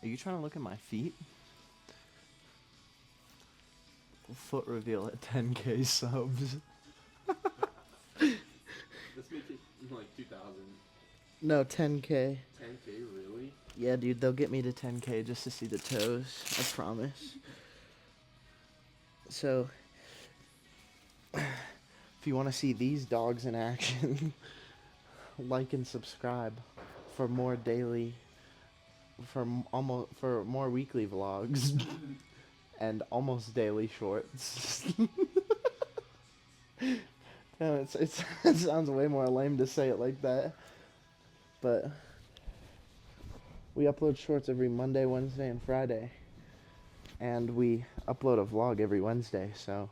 Are you trying to look at my feet? Foot reveal at 10K subs. Let's make it like 2,000. No, 10K. 10K, really? Yeah, dude, they'll get me to 10K just to see the toes. I promise. So, if you want to see these dogs in action, like and subscribe for more daily, for more weekly vlogs, and almost daily shorts. No, it sounds way more lame to say it like that, but we upload shorts every Monday, Wednesday, and Friday, and we upload a vlog every Wednesday. So,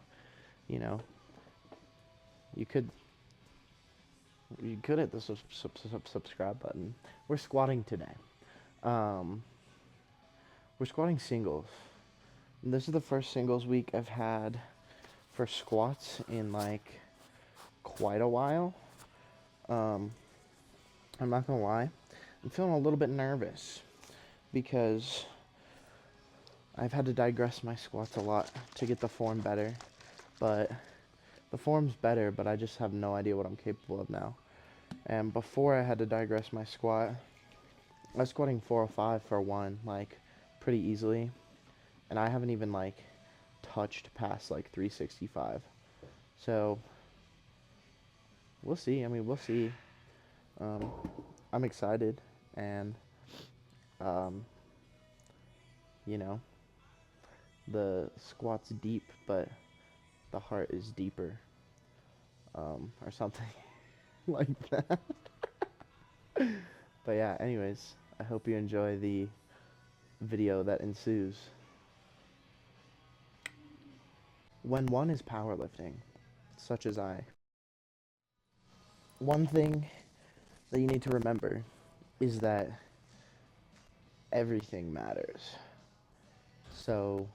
you know, you could hit the subscribe button. We're squatting today. We're squatting singles. And this is the first singles week I've had for squats in like quite a while. I'm not gonna lie, I'm feeling a little bit nervous because I've had to digress my squats a lot to get the form better, but the form's better, but I just have no idea what I'm capable of now. And before I had to digress my squat, I was squatting 405 for one, like, pretty easily, and I haven't even, like, touched past, like, 365. So, we'll see. I mean, we'll see. I'm excited, and, you know, the squat's deep, but the heart is deeper, or something like that. But yeah, anyways, I hope you enjoy the video that ensues. When one is powerlifting, such as I, one thing that you need to remember is that everything matters. So,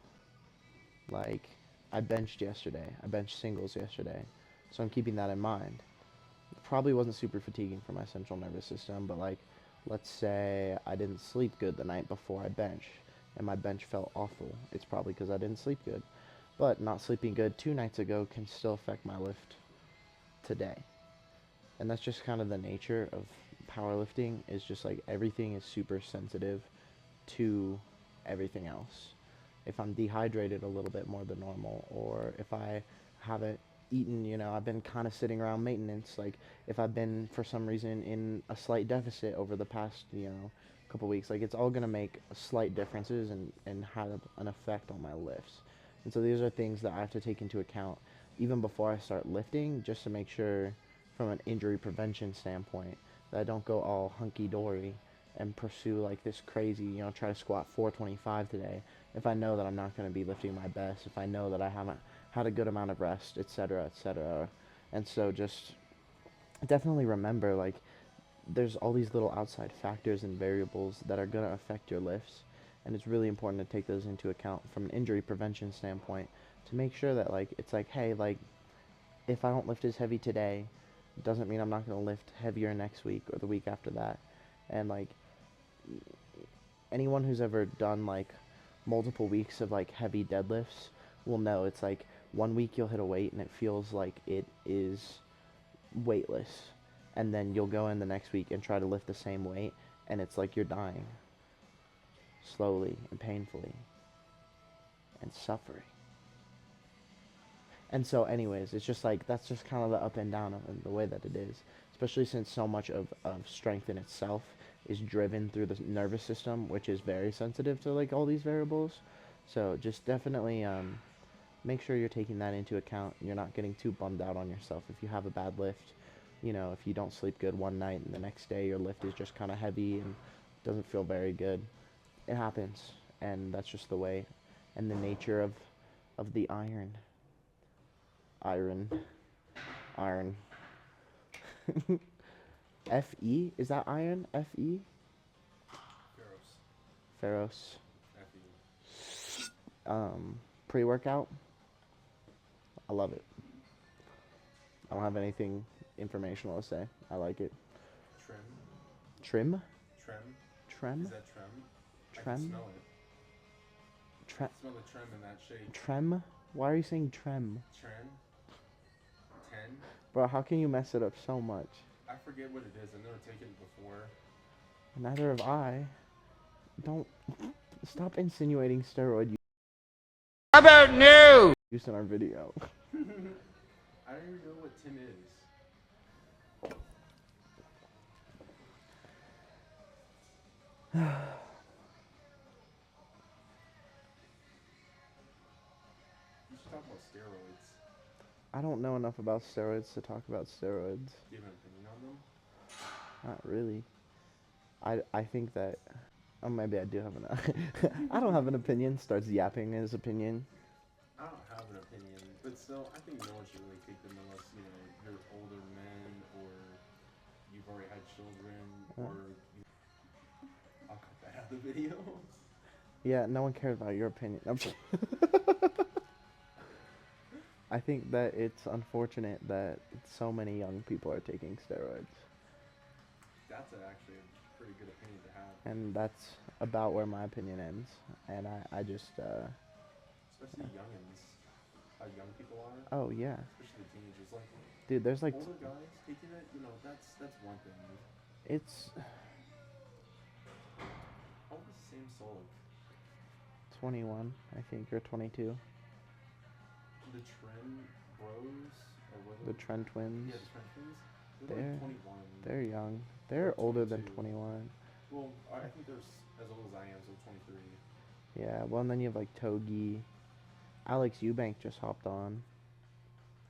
like, I benched yesterday. I benched singles yesterday. So I'm keeping that in mind. It probably wasn't super fatiguing for my central nervous system, but like, let's say I didn't sleep good the night before I bench, and my bench felt awful. It's probably because I didn't sleep good. But not sleeping good 2 nights ago can still affect my lift today. And that's just kind of the nature of powerlifting, is just like everything is super sensitive to everything else. If I'm dehydrated a little bit more than normal, or if I haven't eaten, you know, I've been kind of sitting around maintenance, like if I've been for some reason in a slight deficit over the past, you know, couple weeks, like it's all going to make slight differences and have an effect on my lifts. And so these are things that I have to take into account even before I start lifting, just to make sure from an injury prevention standpoint that I don't go all hunky-dory and pursue like this crazy, you know, try to squat 425 today if I know that I'm not going to be lifting my best, if I know that I haven't had a good amount of rest, etc., etc. And so just definitely remember, like, there's all these little outside factors and variables that are going to affect your lifts, and it's really important to take those into account from an injury prevention standpoint to make sure that, like, it's like, hey, like, if I don't lift as heavy today, it doesn't mean I'm not going to lift heavier next week or the week after that. And like, anyone who's ever done like multiple weeks of like heavy deadlifts will know it's like 1 week you'll hit a weight and it feels like it is weightless, and then you'll go in the next week and try to lift the same weight and it's like you're dying slowly and painfully and suffering. And so anyways, it's just like, that's just kind of the up and down of the way that it is, especially since so much of strength in itself is driven through the nervous system, which is very sensitive to like all these variables. So just definitely make sure you're taking that into account. You're not getting too bummed out on yourself if you have a bad lift. You know, if you don't sleep good one night and the next day your lift is just kind of heavy and doesn't feel very good. It happens, and that's just the way and the nature of the iron. Iron. Fe? Is that iron? Fe? Ferros. Fe. Pre-workout. I love it. I don't have anything informational to say. I like it. Trim. Trim? Trem. Trem? Is that trem? I can Trem? smell it. Tre- Smell the trem in that shake. Trem? Why are you saying trem? Tren? 10? Bro, how can you mess it up so much? I forget what it is. I've never taken it before. Neither have I. Don't stop insinuating steroid How about no? use in our video. I don't even know what Tim is. You should talk about steroids. I don't know enough about steroids to talk about steroids. Do you have an opinion on them? Not really. I think that maybe I do have an I don't have an opinion. Starts yapping his opinion. I don't have an opinion, but still, I think no one should really take them unless, you know, you're older men or you've already had children or you... I'll cut that out of the video. Yeah, no one cares about your opinion. I think that it's unfortunate that so many young people are taking steroids. That's actually a pretty good opinion to have. And that's about where my opinion ends. And I just, Especially youngins. How young people are. oh yeah. Especially teenagers. Like, Dude, there's like, older guys taking it, you know, that's one thing. it's How old is Sam Solik? 21, I think, or 22. The Trend Bros? Or what The Trent twins. Yeah, the Trend Twins. They're They're- like 21. They're young. They're older than 22. 21. Well, I think they're as old as I am, so 23. Yeah, well, and then you have like Togi. Alex Eubank just hopped on.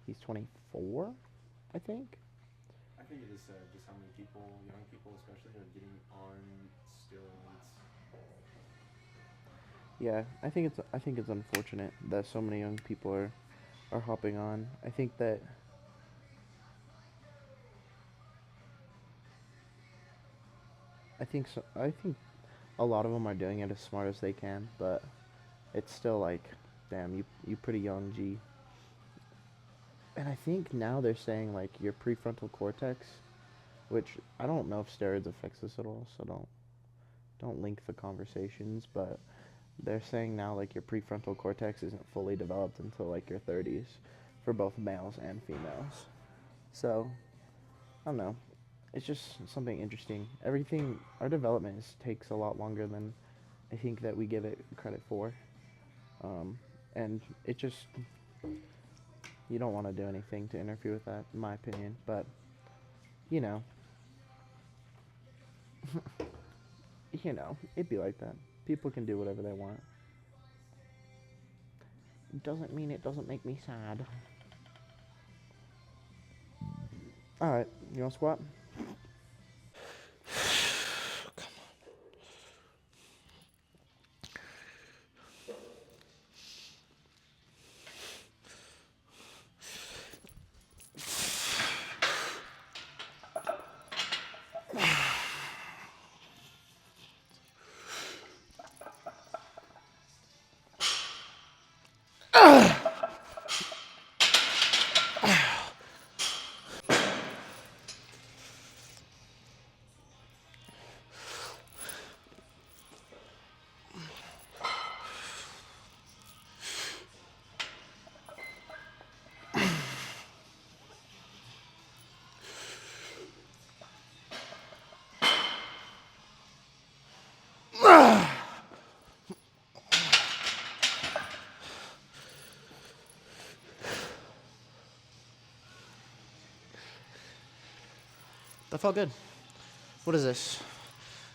He's 24, I think. I think it is sad just how many people, young people especially, are getting on steroids. Yeah, I think it's unfortunate that so many young people are hopping on. I think that I think a lot of them are doing it as smart as they can, but it's still like, damn, you pretty young, G. And I think now they're saying like your prefrontal cortex, which I don't know if steroids affects this at all, so don't link the conversations, but they're saying now like your prefrontal cortex isn't fully developed until like your 30s for both males and females. So, I don't know. It's just something interesting. Everything, our development takes a lot longer than I think that we give it credit for. And it just, you don't want to do anything to interfere with that, in my opinion. But, you know, it'd be like that. People can do whatever they want. Doesn't mean it doesn't make me sad. Alright, you want to squat? That felt good. What is this?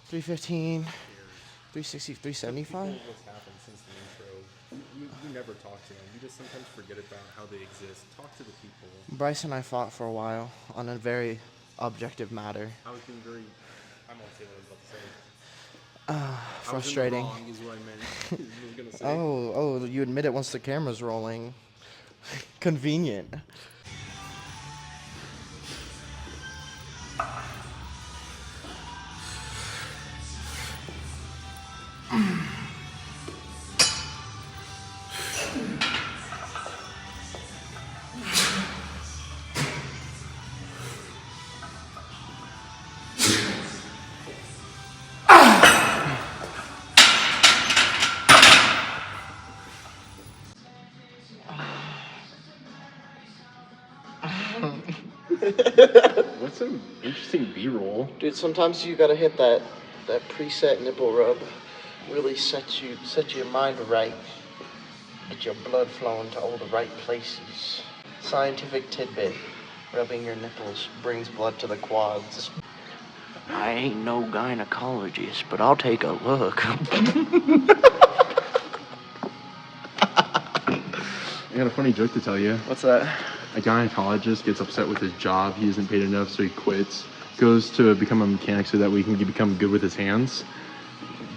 315, 360, 375? What's happened since the intro? You never talk to them. You just sometimes forget about how they exist. Talk to the people. Bryce and I fought for a while on a very objective matter. I was being very... I won't say what I was about to say. Frustrating. I was in the wrong is what I meant. I was gonna say. Oh, you admit it once the camera's rolling. Convenient. What's some interesting B-roll? Dude, sometimes you gotta hit that preset nipple rub. Really set your mind right. Get your blood flowing to all the right places. Scientific tidbit. Rubbing your nipples brings blood to the quads. I ain't no gynecologist, but I'll take a look. I got a funny joke to tell you. What's that? A gynecologist gets upset with his job. He isn't paid enough, so he quits. Goes to become a mechanic so that way he can become good with his hands.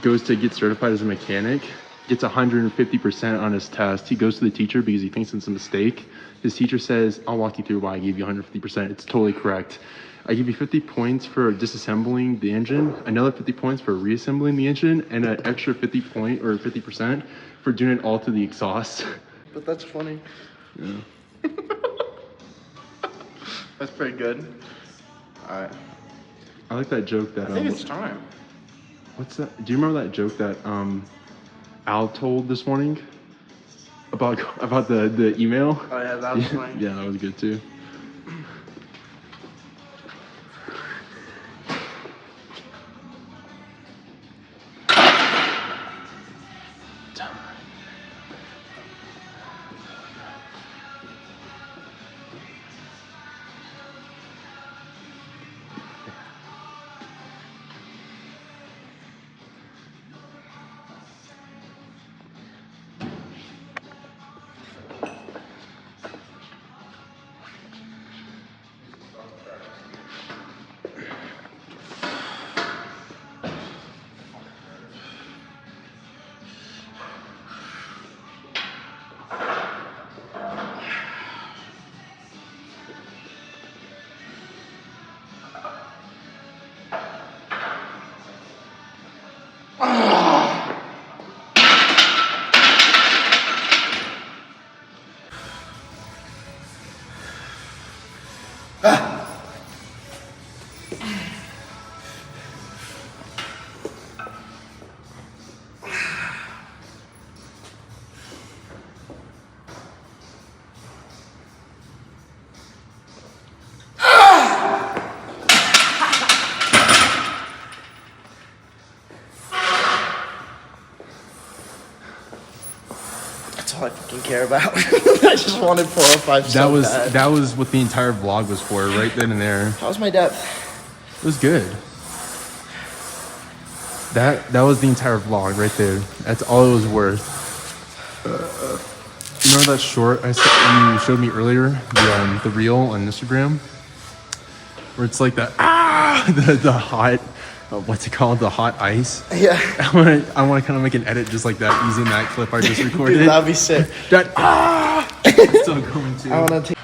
Goes to get certified as a mechanic. Gets 150% on his test. He goes to the teacher because he thinks it's a mistake. His teacher says, I'll walk you through why I gave you 150%. It's totally correct. I give you 50 points for disassembling the engine, another 50 points for reassembling the engine, and an extra 50% for doing it all to the exhaust. But that's funny. Yeah. That's pretty good. Alright. I like that joke that I think it's time. what's that? Do you remember that joke that Al told this morning about the email? Oh yeah, that was funny. Yeah, that was good too. That's all I fucking care about. I just wanted 4 or 5 so bad. That was what the entire vlog was for, right then and there. How's my depth? It was good. That was the entire vlog right there. That's all it was worth. You remember that short you showed me earlier, the reel on Instagram, where it's like the hot, what's it called, the hot ice. Yeah. I want to kind of make an edit just like that, using that clip I just recorded. Dude, that'd be sick. It's still going to. I wanna take.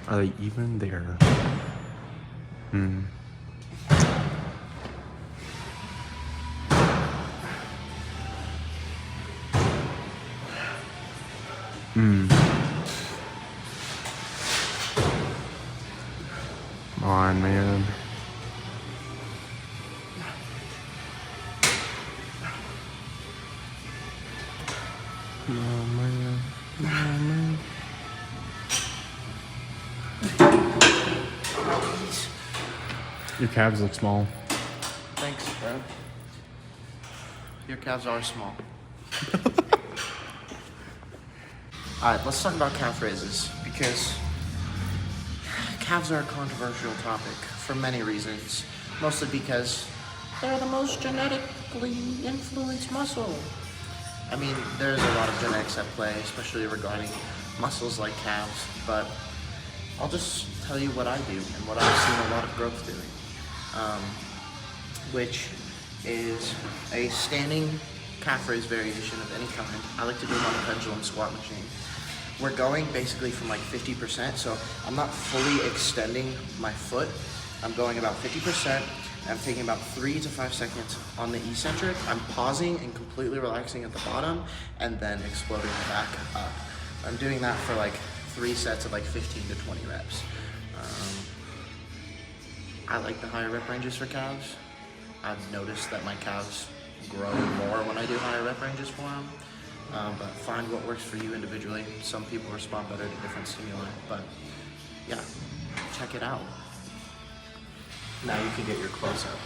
Are they even there? Come on, man. Come on, man. Come on, man. Your calves look small. Thanks, bro. Your calves are small. Alright, let's talk about calf raises, because calves are a controversial topic for many reasons. Mostly because they're the most genetically influenced muscle. I mean, there's a lot of genetics at play, especially regarding muscles like calves, but I'll just tell you what I do and what I've seen a lot of growth doing. Which is a standing calf raise variation of any kind. I like to do them on a pendulum squat machine. We're going basically from like 50%, so I'm not fully extending my foot. I'm going about 50%. I'm taking about 3 to 5 seconds on the eccentric. I'm pausing and completely relaxing at the bottom and then exploding back up. I'm doing that for like 3 sets of like 15 to 20 reps. I like the higher rep ranges for calves. I've noticed that my calves grow more when I do higher rep ranges for them. But find what works for you individually. Some people respond better to different stimuli, but yeah, check it out. Now you can get your close up.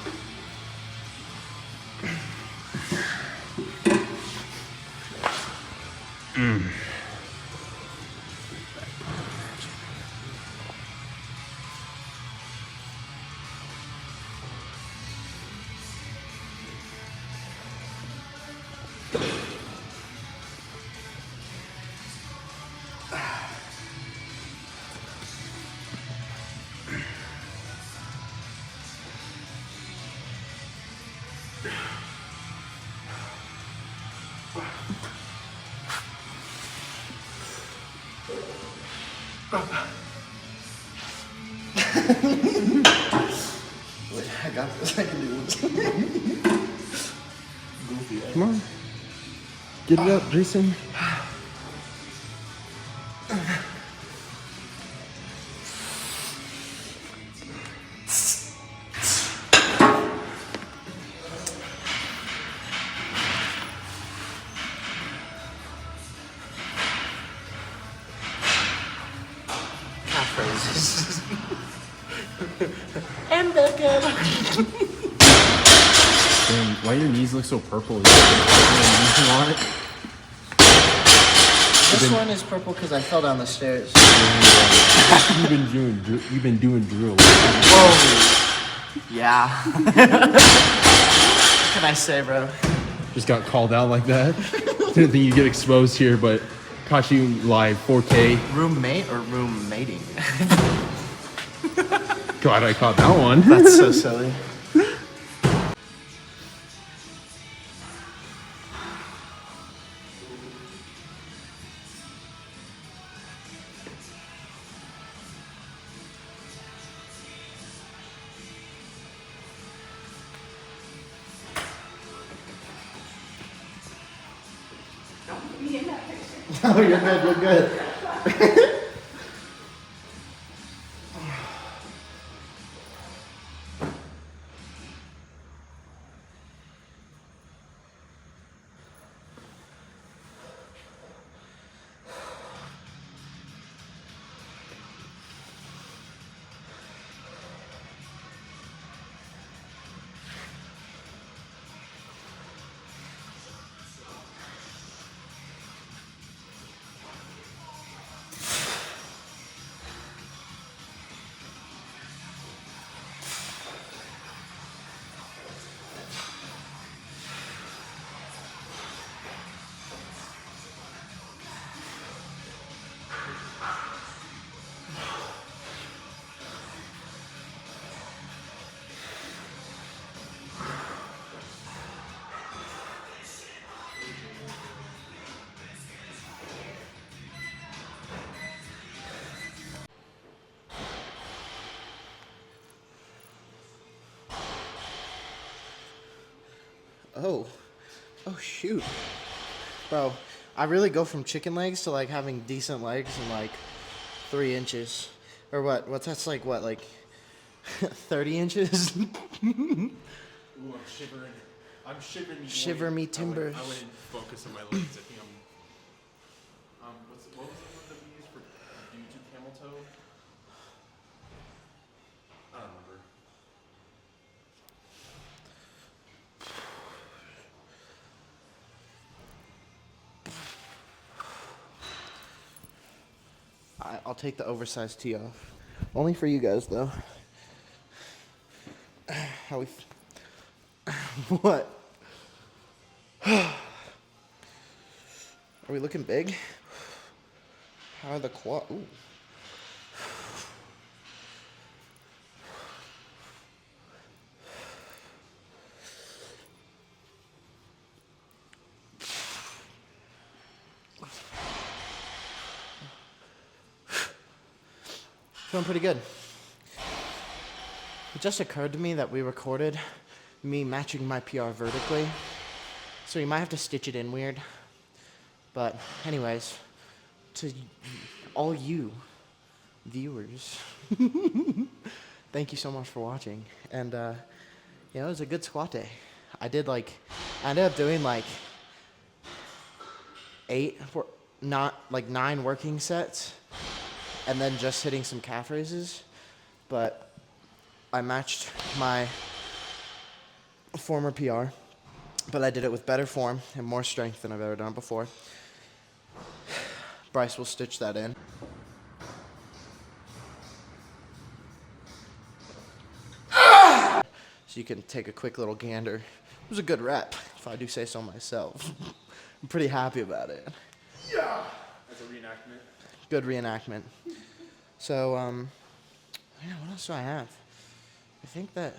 Wait, I got this. I can do this. Goofy. Come on. Get it up, Jason. Calf raises. And back up. Dang, why your knees look so purple? On it? This one is purple because I fell down the stairs. You've been doing drill. Whoa. Yeah. What can I say, bro? Just got called out like that. Didn't think you'd get exposed here, but caught you live 4K. Roommate or roommating? God, I caught that one. That's so silly. Oh, you're good, you're good. Oh shoot. Bro, I really go from chicken legs to like having decent legs in like 3 inches. Or what? That's like what, like 30 inches? Ooh, I'm shivering. I'm shivering. Shiver me timbers. I wouldn't focus on my legs. I think I'm. What was the word that we used for YouTube camel toe? I don't remember. I'll take the oversized tee off. Only for you guys, though. How we... What? Are we looking big? How are the quad... Ooh. Feeling pretty good. It just occurred to me that we recorded me matching my PR vertically, so you might have to stitch it in weird. But anyways, to all you viewers, thank you so much for watching. And You know, it was a good squat day. I ended up doing like nine working sets, and then just hitting some calf raises. But I matched my former PR, but I did it with better form and more strength than I've ever done before. Bryce will stitch that in. So you can take a quick little gander. It was a good rep, if I do say so myself. I'm pretty happy about it. As a reenactment. Good reenactment. So, yeah, what else do I have? I think that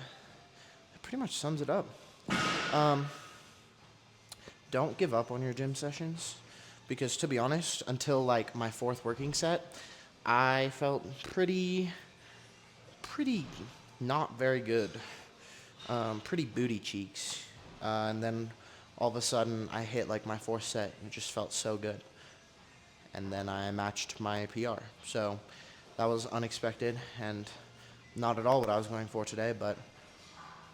pretty much sums it up. Don't give up on your gym sessions, because to be honest, until like my fourth working set, I felt pretty not very good. Pretty booty cheeks. And then all of a sudden I hit like my fourth set and it just felt so good. And then I matched my PR. So that was unexpected and not at all what I was going for today, but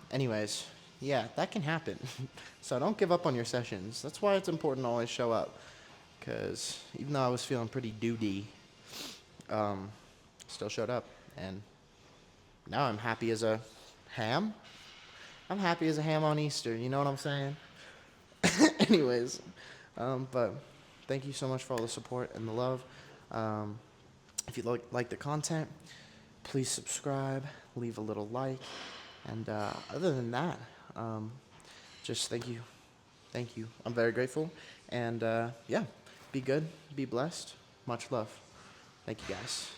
anyways, yeah, that can happen. So don't give up on your sessions. That's why it's important to always show up. Because even though I was feeling pretty doo-dee, still showed up. And now I'm happy as a ham. I'm happy as a ham on Easter, you know what I'm saying? Anyways, but thank you so much for all the support and the love. If you like the content, please subscribe, leave a little like, and other than that, just thank you. Thank you. I'm very grateful, and yeah, be good, be blessed. Much love. Thank you, guys.